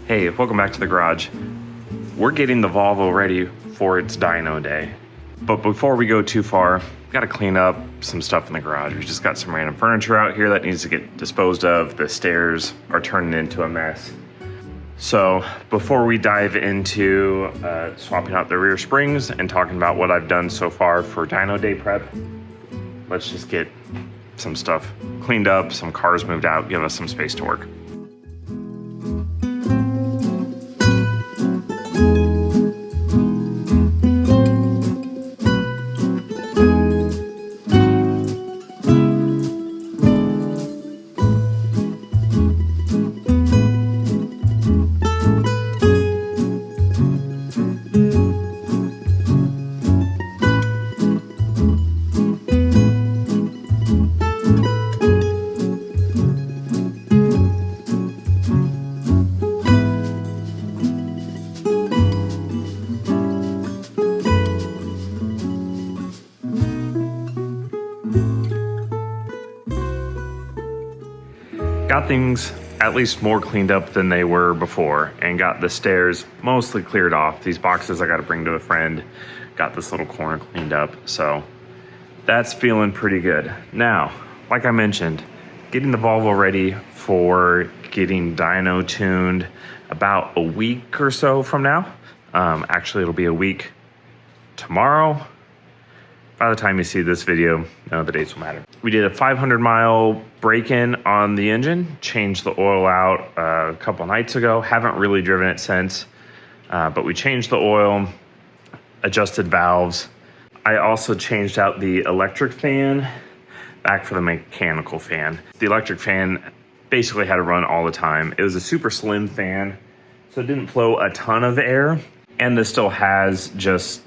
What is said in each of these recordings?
Hey, welcome back to the garage. We're getting the Volvo ready for its dyno day. But before we go too far, gotta clean up some stuff in the garage. We just got some random furniture out here that needs to get disposed of. The stairs are turning into a mess. So before we dive into swapping out the rear springs and talking about what I've done so far for dyno day prep, let's just get some stuff cleaned up, some cars moved out, give us some space to work. Got things at least more cleaned up than they were before and got the stairs mostly cleared off. These boxes I got to bring to a friend. Got this little corner cleaned up. So that's feeling pretty good. Now, like I mentioned, getting the Volvo ready for getting dyno tuned about a week or so from now. Actually, it'll be a week tomorrow. By the time you see this video, none of the dates will matter. We did a 500-mile break-in on the engine, changed the oil out a couple nights ago. Haven't really driven it since, but we changed the oil, adjusted valves. I also changed out the electric fan back for the mechanical fan. The electric fan basically had to run all the time. It was a super slim fan, so it didn't flow a ton of air, and this still has just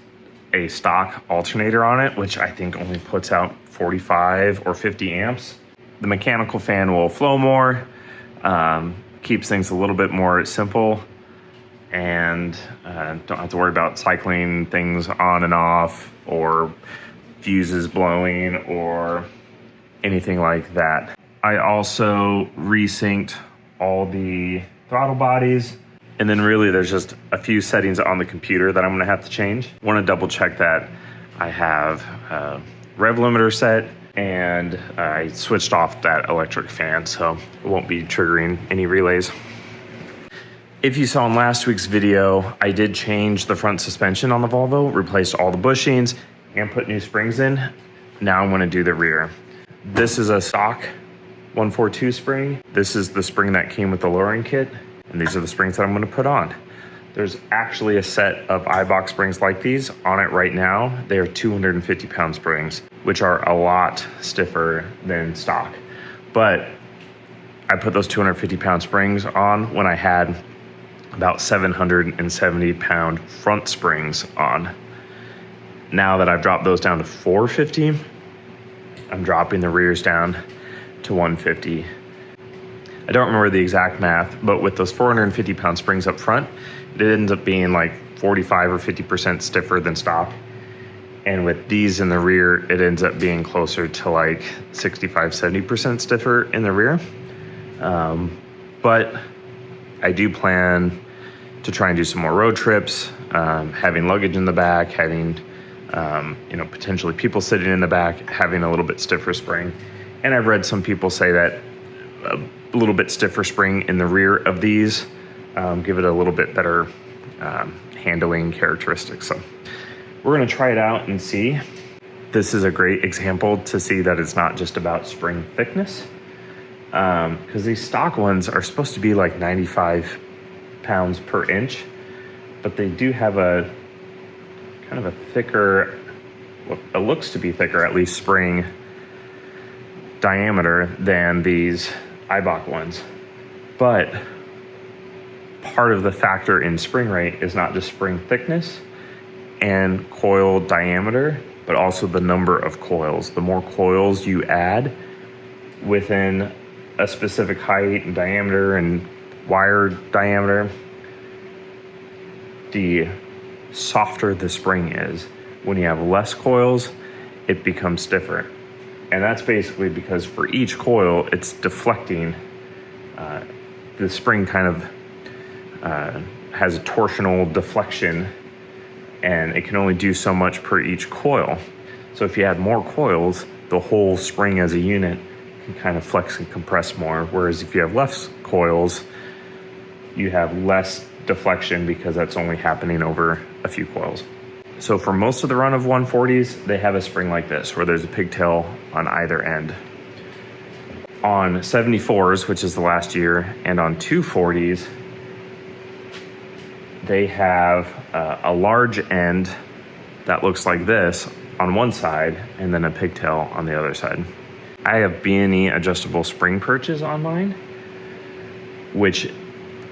a stock alternator on it, which I think only puts out 45 or 50 amps. The mechanical fan will flow more, keeps things a little bit more simple, and don't have to worry about cycling things on and off or fuses blowing or anything like that. I also resynced all the throttle bodies. And then really there's just a few settings on the computer that I'm gonna have to change. Want to double check that I have rev limiter set, and I switched off that electric fan, so it won't be triggering any relays. If you saw in last week's video, I did change the front suspension on the Volvo, replaced all the bushings and put new springs in. Now I'm gonna do the rear. This is a stock 142 spring. This is the spring that came with the lowering kit. And these are the springs that I'm gonna put on. There's actually a set of iBox springs like these on it right now. They are 250-pound springs, which are a lot stiffer than stock. But I put those 250-pound springs on when I had about 770-pound front springs on. Now that I've dropped those down to 450, I'm dropping the rears down to 150. I don't remember the exact math, but with those 450-pound springs up front, it ends up being like 45 or 50% stiffer than stock. And with these in the rear, it ends up being closer to like 65, 70% stiffer in the rear. But I do plan to try and do some more road trips, having luggage in the back, having potentially people sitting in the back, having a little bit stiffer spring. And I've read some people say that a little bit stiffer spring in the rear of these give it a little bit better handling characteristics. So we're gonna try it out and see. This is a great example to see that it's not just about spring thickness, because these stock ones are supposed to be like 95 pounds per inch, but they do have a kind of a thicker, what it looks to be thicker, at least spring diameter than these iBox ones. But part of the factor in spring rate is not just spring thickness and coil diameter, but also the number of coils. The more coils you add within a specific height and diameter and wire diameter, the softer the spring is. When you have less coils, it becomes stiffer. And that's basically because for each coil, it's deflecting. The spring kind of has a torsional deflection, and it can only do so much per each coil. So if you add more coils, the whole spring as a unit can kind of flex and compress more. Whereas if you have less coils, you have less deflection because that's only happening over a few coils. So for most of the run of 140s, they have a spring like this, where there's a pigtail on either end. On 74s, which is the last year, and on 240s, they have a large end that looks like this on one side, and then a pigtail on the other side. I have B&E adjustable spring perches on mine, which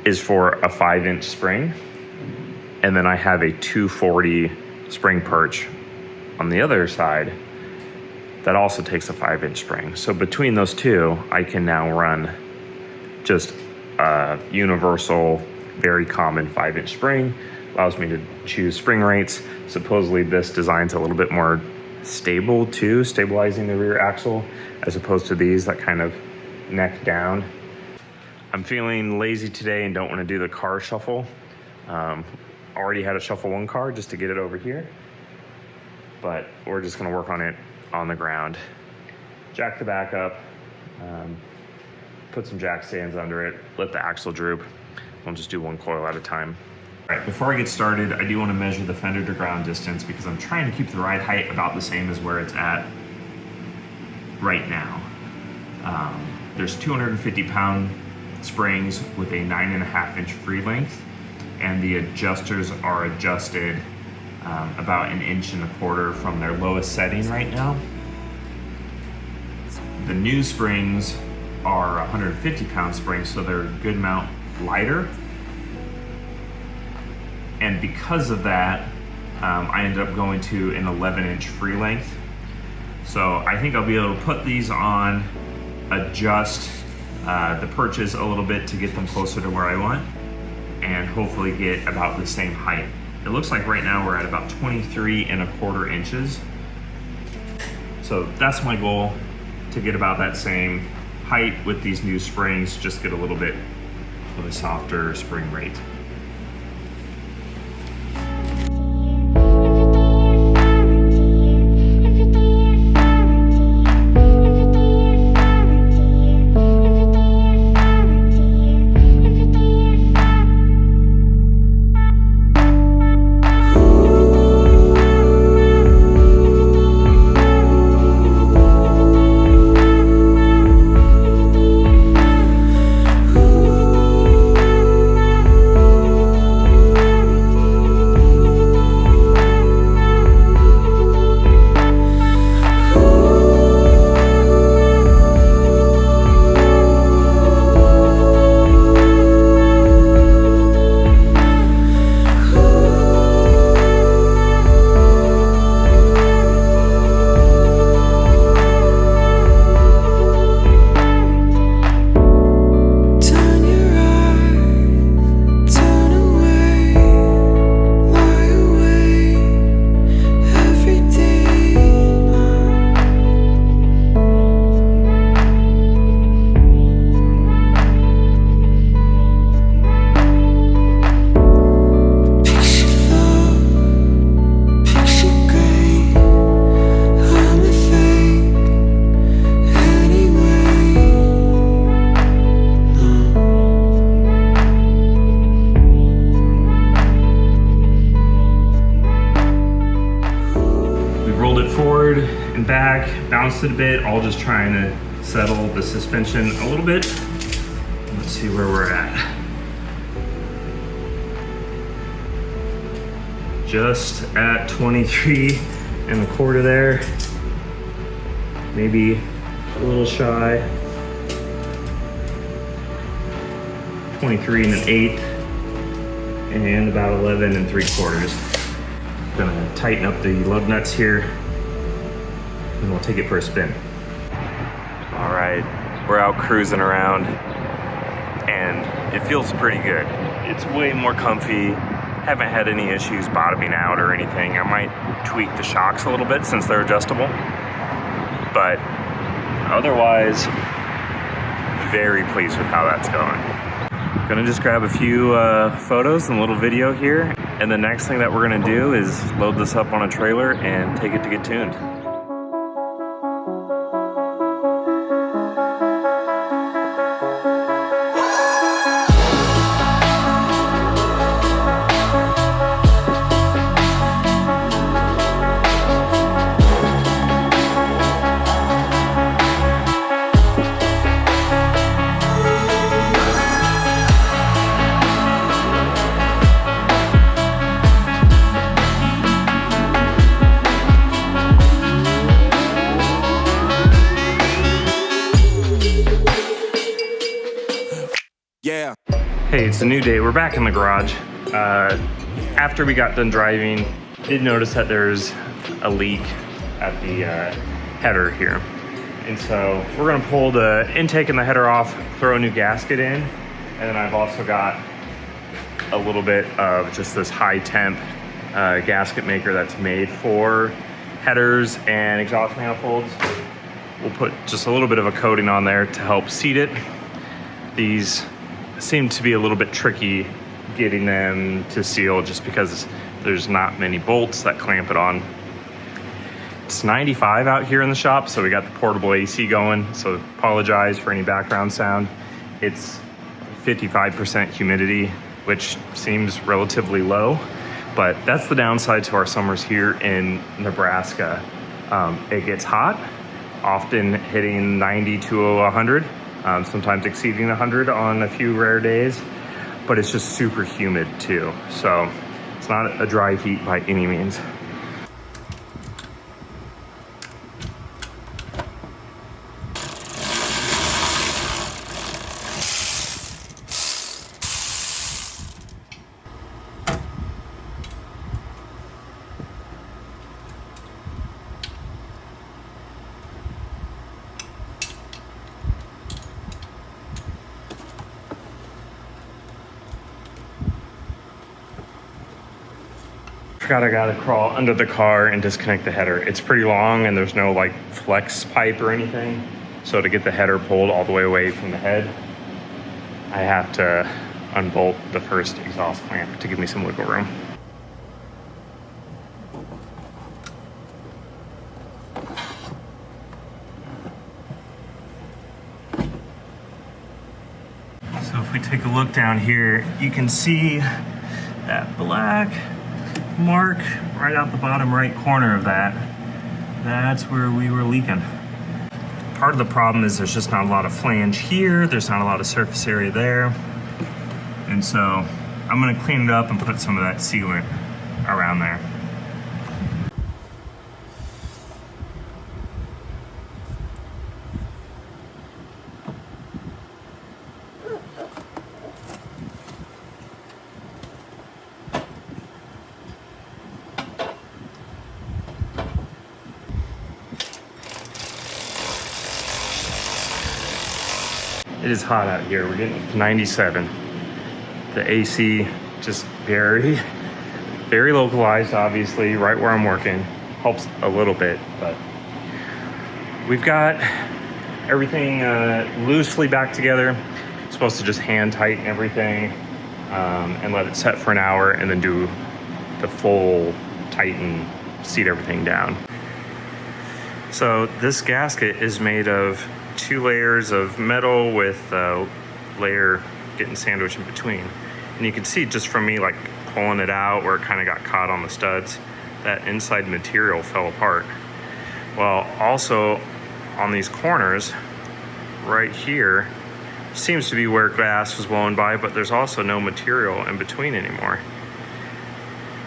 is for a 5-inch spring. And then I have a 240 spring perch on the other side that also takes a 5-inch spring. So between those two, I can now run just a universal, very common 5-inch spring. Allows me to choose spring rates. Supposedly this design's a little bit more stable too, stabilizing the rear axle, as opposed to these that kind of neck down. I'm feeling lazy today and don't want to do the car shuffle. Already had to shuffle one car just to get it over here, but we're just gonna work on it on the ground. Jack the back up, put some jack stands under it, let the axle droop. We'll just do one coil at a time. All right, before I get started, I do want to measure the fender to ground distance because I'm trying to keep the ride height about the same as where it's at right now. There's 250-pound springs with a 9.5-inch free length, and the adjusters are adjusted about 1.25 inches from their lowest setting right now. The new springs are 150-pound springs, so they're a good amount lighter. And because of that, I ended up going to an 11-inch free length. So I think I'll be able to put these on, adjust the perches a little bit to get them closer to where I want, and hopefully get about the same height. It looks like right now we're at about 23.25 inches. So that's my goal, to get about that same height with these new springs, just get a little bit of a softer spring rate. And back, bounced it a bit, all just trying to settle the suspension a little bit. Let's see where we're at. Just at 23.25 there. Maybe a little shy. 23 1/8. and about 11 3/4. Gonna tighten up the lug nuts here, and we'll take it for a spin. All right, we're out cruising around, and it feels pretty good. It's way more comfy. Haven't had any issues bottoming out or anything. I might tweak the shocks a little bit since they're adjustable, but otherwise, very pleased with how that's going. Gonna just grab a few photos and a little video here, and the next thing that we're gonna do is load this up on a trailer and take it to get tuned. Hey, it's a new day. We're back in the garage. After we got done driving, did notice that there's a leak at the header here. And so we're gonna pull the intake and the header off, throw a new gasket in, and then I've also got a little bit of just this high temp gasket maker that's made for headers and exhaust manifolds. We'll put just a little bit of a coating on there to help seat it. These seem to be a little bit tricky getting them to seal just because there's not many bolts that clamp it on. It's 95 out here in the shop, so we got the portable AC going, so apologize for any background sound. It's 55% humidity, which seems relatively low, but that's the downside to our summers here in Nebraska. It gets hot, often hitting 90 to 100. Sometimes exceeding 100 on a few rare days, but it's just super humid too. So it's not a dry heat by any means. I gotta crawl under the car and disconnect the header. It's pretty long and there's no like flex pipe or anything. So to get the header pulled all the way away from the head, I have to unbolt the first exhaust clamp to give me some wiggle room. So if we take a look down here, you can see that black mark right out the bottom right corner of that. That's where we were leaking. Part of the problem is there's just not a lot of flange here, there's not a lot of surface area there, and so I'm going to clean it up and put some of that sealant around there. It is hot out here. We're getting 97. The AC just very localized, obviously, right where I'm working. Helps a little bit, but we've got everything loosely back together. Supposed to just hand tighten everything and let it set for an hour and then do the full tighten, seat everything down. So this gasket is made of 2 layers of metal with a layer getting sandwiched in between. And you can see just from me like pulling it out where it kind of got caught on the studs, that inside material fell apart. Well, also on these corners right here seems to be where glass was blowing by, but there's also no material in between anymore.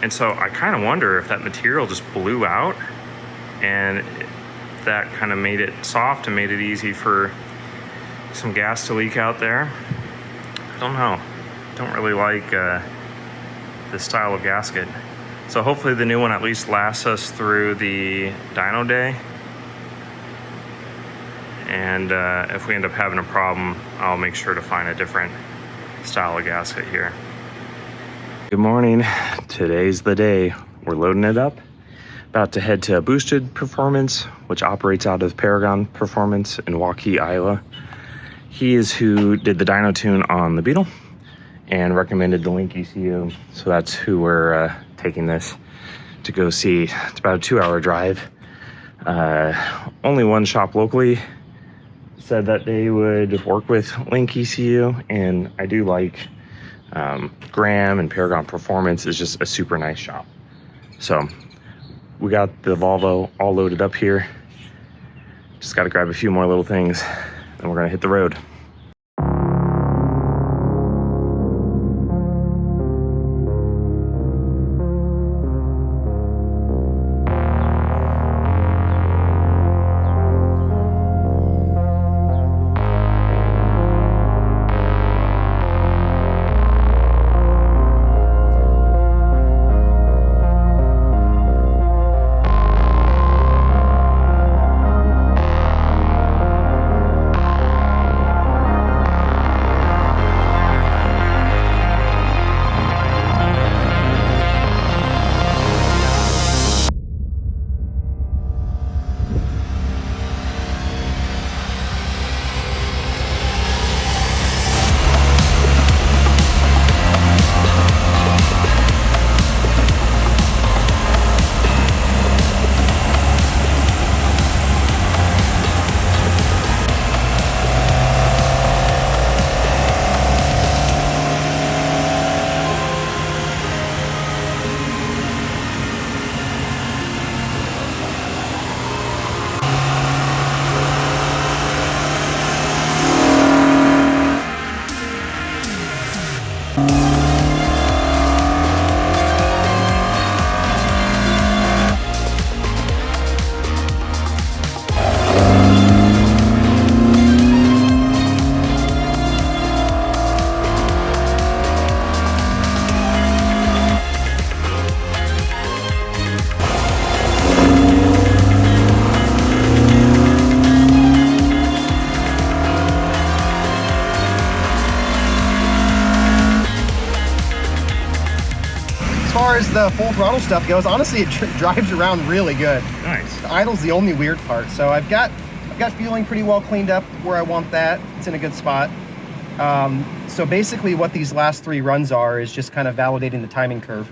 And so I kind of wonder if that material just blew out and that kind of made it soft and made it easy for some gas to leak out there. I don't know. Don't really like this style of gasket. So hopefully the new one at least lasts us through the dyno day. And if we end up having a problem, I'll make sure to find a different style of gasket here. Good morning. Today's the day. We're loading it up. About to head to Boosted Performance, which operates out of Paragon Performance in Waukee, Iowa. He is who did the dyno tune on the Beetle and recommended the Link ECU. So that's who we're taking this to go see. It's about a 2-hour drive. Only one shop locally said that they would work with Link ECU, and I do like Graham, and Paragon Performance is just a super nice shop. So we got the Volvo all loaded up here. Just got to grab a few more little things and we're gonna hit the road. As the full throttle stuff goes, honestly, it drives around really good. Nice. The idle's the only weird part. So I've got fueling pretty well cleaned up where I want that. It's in a good spot. So basically what these last 3 runs are is just kind of validating the timing curve.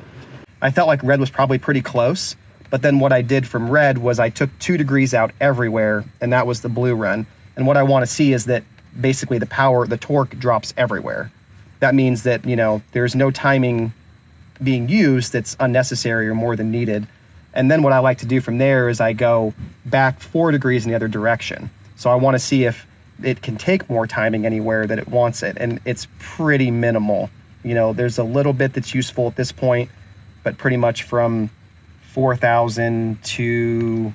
I felt like red was probably pretty close, but then what I did from red was I took 2 degrees out everywhere, and that was the blue run. And what I want to see is that basically the torque drops everywhere. That means that, you know, there's no timing being used that's unnecessary or more than needed. And then what I like to do from there is I go back 4 degrees in the other direction. So I want to see if it can take more timing anywhere that it wants it, and it's pretty minimal. You know, there's a little bit that's useful at this point, but pretty much from 4,000 to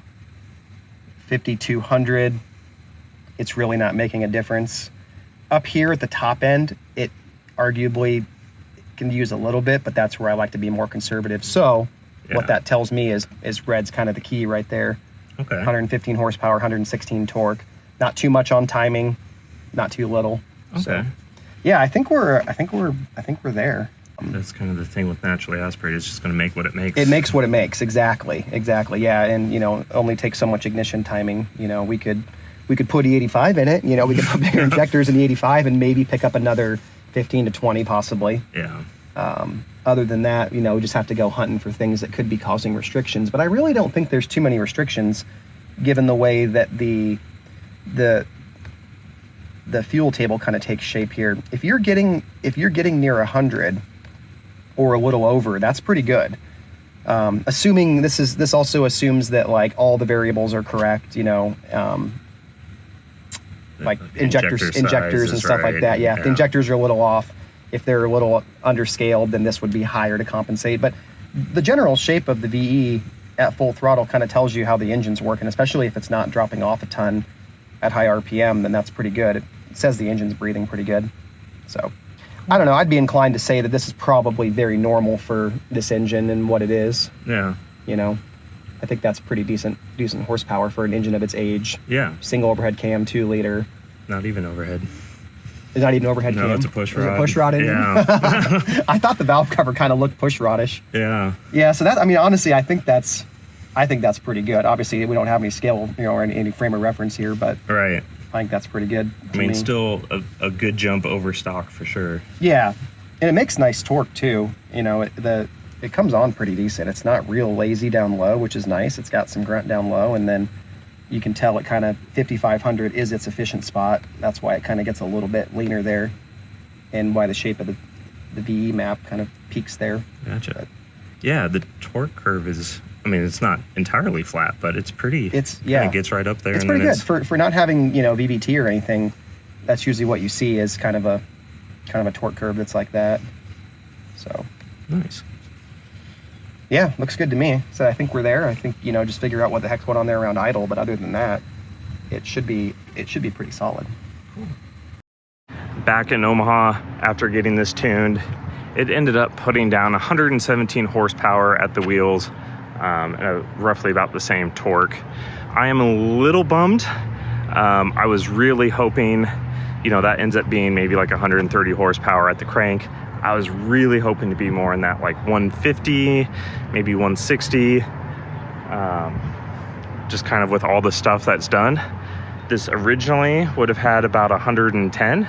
5,200, it's really not making a difference. Up here at the top end, it arguably can use a little bit, but that's where I like to be more conservative. So what that tells me is red's kind of the key right there. Okay. 115 horsepower, 116 torque. Not too much on timing, not too little. Okay. So, yeah, I think we're there. That's kind of the thing with naturally aspirated. It's just going to make what it makes. It makes what it makes. Exactly. Yeah, and you know, only takes so much ignition timing. You know, we could put E85 in it. You know, we could put bigger injectors in the 85 and maybe pick up another 15 to 20 possibly. Yeah. Other than that, you know, we just have to go hunting for things that could be causing restrictions. But I really don't think there's too many restrictions, given the way that the fuel table kind of takes shape here. If you're getting near 100 or a little over, that's pretty good. Assuming this also assumes that like all the variables are correct, you know, like injectors and stuff like that. Yeah, if the injectors are a little off, if they're a little underscaled, then this would be higher to compensate. But the general shape of the VE at full throttle kind of tells you how the engine's working, especially if it's not dropping off a ton at high RPM, then that's pretty good. It says the engine's breathing pretty good. So I don't know. I'd be inclined to say that this is probably very normal for this engine and what it is. Yeah. You know, I think that's pretty decent horsepower for an engine of its age. Yeah. Single overhead cam, 2 liter. Not even overhead. It's not even overhead cam. No, it's a push rod. Is it push rod engine? Yeah. I thought the valve cover kind of looked push rodish. Yeah. Yeah. So that, I mean, honestly, I think that's pretty good. Obviously, we don't have any scale, you know, or any frame of reference here, but Right. I think that's pretty good. I mean, still a good jump over stock for sure. Yeah, and it makes nice torque too. You know, it comes on pretty decent. It's not real lazy down low, which is nice. It's got some grunt down low, and then you can tell it kind of 5,500 is its efficient spot. That's why it kind of gets a little bit leaner there, and why the shape of the VE map kind of peaks there. Gotcha. But, yeah, the torque curve is, I mean, it's not entirely flat, but it's pretty. It's Kind of gets right up there. It's pretty good for not having, you know, VVT or anything. That's usually what you see is kind of a torque curve that's like that. So nice. Yeah, looks good to me. So I think we're there. I think, you know, just figure out what the heck's going on there around idle. But other than that, it should be pretty solid. Cool. Back in Omaha, after getting this tuned, it ended up putting down 117 horsepower at the wheels, roughly about the same torque. I am a little bummed. I was really hoping, you know, that ends up being maybe like 130 horsepower at the crank. I was really hoping to be more in that like 150, maybe 160, just kind of with all the stuff that's done. This originally would have had about 110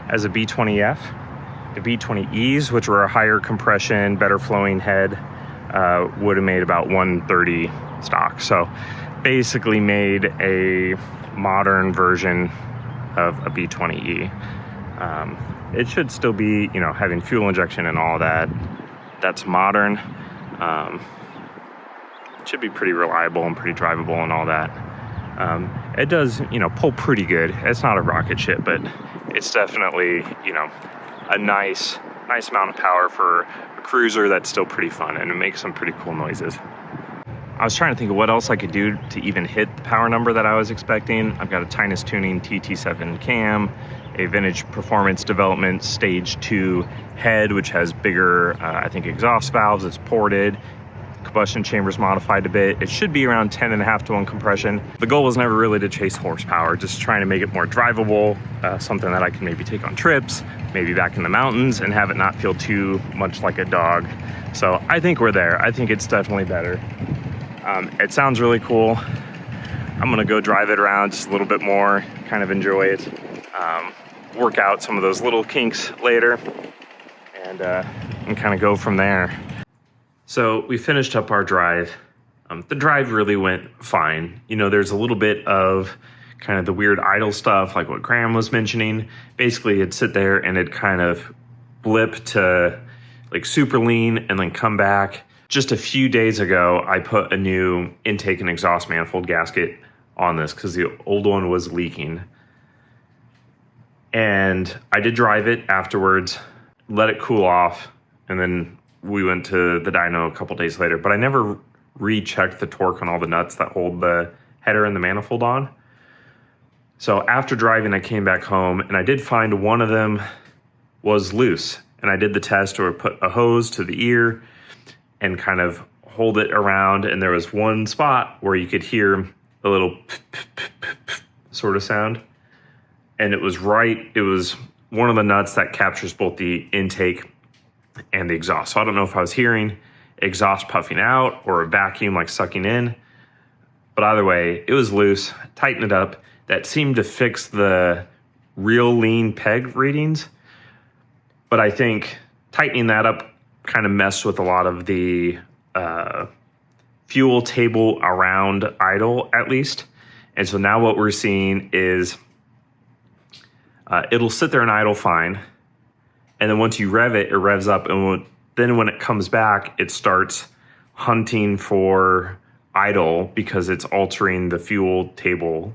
as a B20F. The B20Es, which were a higher compression, better flowing head, would have made about 130 stock. So basically made a modern version of a B20E. It should still be, you know, having fuel injection and all that. That's modern. It should be pretty reliable and pretty drivable and all that. It does, you know, pull pretty good. It's not a rocket ship, but it's definitely, you know, a nice amount of power for a cruiser that's still pretty fun, and it makes some pretty cool noises. I was trying to think of what else I could do to even hit the power number that I was expecting. I've got a Tinus Tuning TT7 cam, a vintage performance development stage 2 head, which has bigger, I think, exhaust valves. It's ported. Combustion chambers modified a bit. It should be around 10.5 to 1 compression. The goal was never really to chase horsepower, just trying to make it more drivable, something that I can maybe take on trips, maybe back in the mountains, and have it not feel too much like a dog. So I think we're there. I think it's definitely better. It sounds really cool. I'm gonna go drive it around just a little bit more, kind of enjoy it, work out some of those little kinks later, and kind of go from there. So we finished up our drive. The drive really went fine. You know, there's a little bit of kind of the weird idle stuff, like what Graham was mentioning. Basically, it'd sit there and it'd kind of blip to like super lean and then come back. Just a few days ago, I put a new intake and exhaust manifold gasket on this because the old one was leaking. And I did drive it afterwards, let it cool off, and then we went to the dyno a couple days later, but I never rechecked the torque on all the nuts that hold the header and the manifold on. So after driving, I came back home and I did find one of them was loose. And I did the test where I put a hose to the ear and kind of hold it around. And there was one spot where you could hear a little sort of sound. And it was one of the nuts that captures both the intake and the exhaust. So I don't know if I was hearing exhaust puffing out or a vacuum like sucking in, but either way, it was loose. Tighten it up. That seemed to fix the real lean peg readings, but I think tightening that up kind of messed with a lot of the fuel table around idle, at least. And so now what we're seeing is it'll sit there and idle fine. And then once you rev it, it revs up. And then when it comes back, it starts hunting for idle because it's altering the fuel table.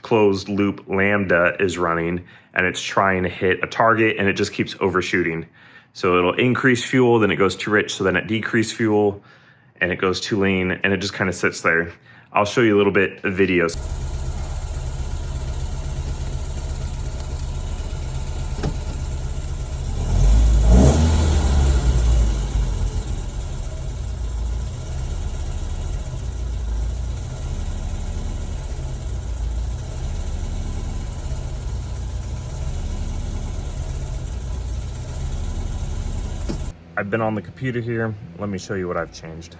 Closed loop lambda is running and it's trying to hit a target and it just keeps overshooting. So it'll increase fuel, then it goes too rich. So then it decreases fuel and it goes too lean and it just kind of sits there. I'll show you a little bit of videos. I've been on the computer here. Let me show you what I've changed.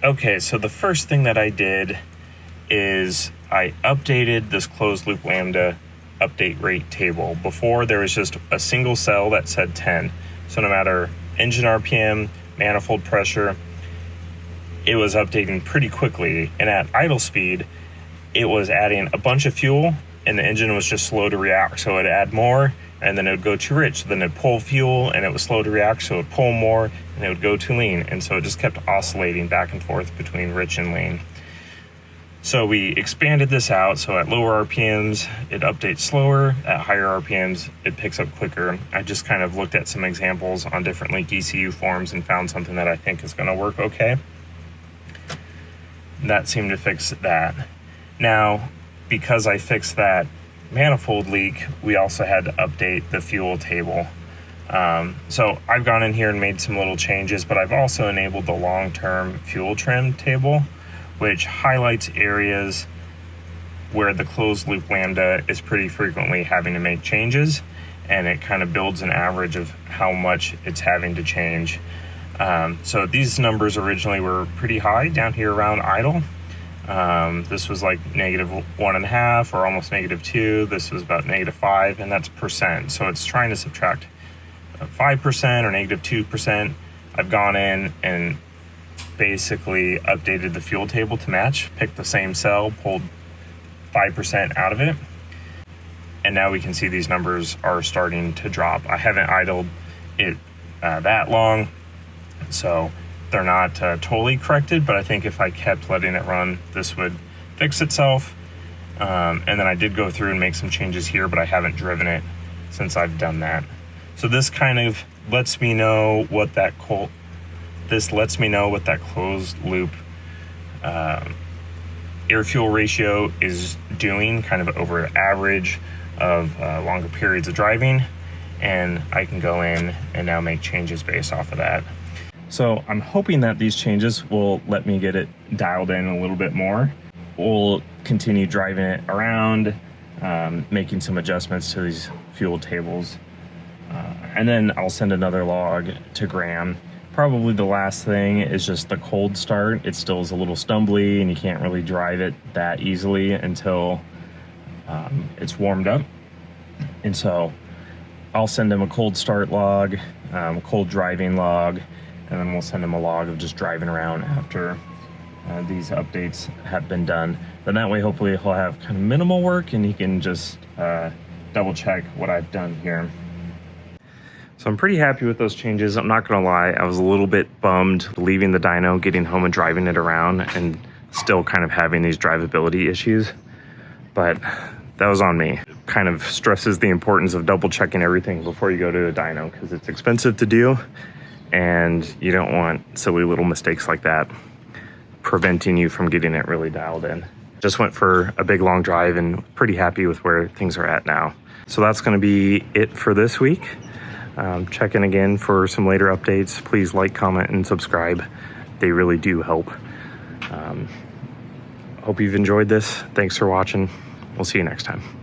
Okay, so the first thing that I did is I updated this closed loop lambda update rate table. Before, there was just a single cell that said 10. So no matter engine RPM, manifold pressure, it was updating pretty quickly. And at idle speed, it was adding a bunch of fuel and the engine was just slow to react. So it'd add more and then it would go too rich. Then it'd pull fuel and it was slow to react. So it'd pull more and it would go too lean. And so it just kept oscillating back and forth between rich and lean. So we expanded this out. So at lower RPMs, it updates slower. At higher RPMs, it picks up quicker. I just kind of looked at some examples on different link ECU forums and found something that I think is gonna work okay. That seemed to fix that. Now, because I fixed that manifold leak, we also had to update the fuel table. So I've gone in here and made some little changes, but I've also enabled the long-term fuel trim table, which highlights areas where the closed loop lambda is pretty frequently having to make changes, and it kind of builds an average of how much it's having to change. So these numbers originally were pretty high down here around idle. This was like -1.5 or almost -2. This was about -5, and that's percent. So it's trying to subtract 5% or -2%. I've gone in and basically updated the fuel table to match, picked the same cell, pulled 5% out of it. And now we can see these numbers are starting to drop. I haven't idled it that long, so they're not totally corrected, but I think if I kept letting it run, this would fix itself. And then I did go through and make some changes here, but I haven't driven it since I've done that. So this kind of lets me know what that closed loop air fuel ratio is doing kind of over an average of longer periods of driving. And I can go in and now make changes based off of that. So I'm hoping that these changes will let me get it dialed in a little bit more. We'll continue driving it around, making some adjustments to these fuel tables. And then I'll send another log to Graham. Probably the last thing is just the cold start. It still is a little stumbly and you can't really drive it that easily until it's warmed up. And so I'll send him a cold start log, cold driving log, and then we'll send him a log of just driving around after these updates have been done. Then that way, hopefully he'll have kind of minimal work and he can just double check what I've done here. So I'm pretty happy with those changes. I'm not gonna lie, I was a little bit bummed leaving the dyno, getting home and driving it around and still kind of having these drivability issues, but that was on me. Kind of stresses the importance of double checking everything before you go to a dyno because it's expensive to do and you don't want silly little mistakes like that preventing you from getting it really dialed in. Just went for a big long drive and pretty happy with where things are at now. So that's gonna be it for this week. Check in again for some later updates. Please like, comment, and subscribe. They really do help. Hope you've enjoyed this. Thanks for watching. We'll see you next time.